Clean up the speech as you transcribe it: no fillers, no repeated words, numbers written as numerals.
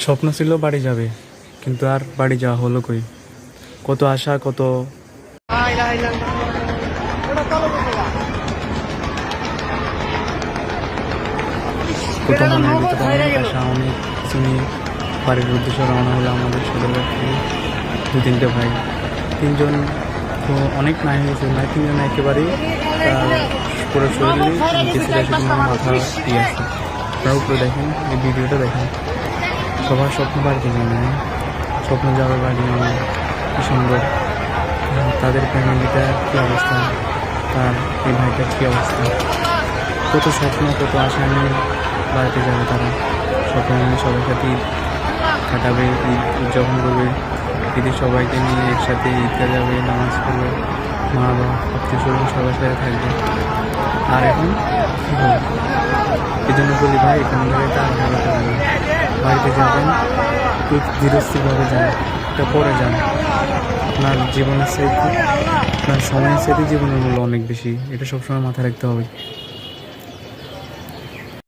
স্বপ্ন ছিল বাড়ি যাবে, কিন্তু আর বাড়ি যাওয়া হলো কই। কত আশা, কত কত মনের ভিতরে অনেক আশা, অনেক কিছু নিয়ে বাড়ির উদ্দেশ্যে রওনা হলো আমাদের ছোটবেলা থেকে। দু তিনটে ভাই, তিনজন তো অনেক নাই হয়েছে, নাই তিনজন একেবারেই তার পুরো শরীরে কিছুটা শুধু মাথা দিয়ে আছে। আপনারা উপরে দেখেন, এই ভিডিওটা দেখেন। সবার স্বপ্ন বাড়িতে যাবে, স্বপ্ন যাবে বাড়ি যাবে, কি সুন্দর। তাদের ফ্যামিলিটা কী অবস্থা, তার এই ভাইটার কী অবস্থা। কত স্বপ্ন, কত আশা নিয়ে বাড়িতে যাবে তারা। স্বপ্ন নিয়ে সবার সাথে ঈদ কাটাবে, ঈদ উদযাপন করবে। ঈদের সবাইকে নিয়ে একসাথে ঈদটা যাবে, নামাজ পড়বে, মা বাবা আত্মীয় স্বজন সবার সাথে থাকবে। আর এখন কী হবে, এই জন্য বলি ভাই, এখান থেকে তার ভালো থাকবে। বাড়িতে যাবেন একটু ধীরস্থিরভাবে যান, এটা পরে যান। আপনার জীবনের চাইতে, আপনার সময়ের চাইতে জীবনের মূল্য অনেক বেশি, এটা সবসময় মাথায় রাখতে হবে।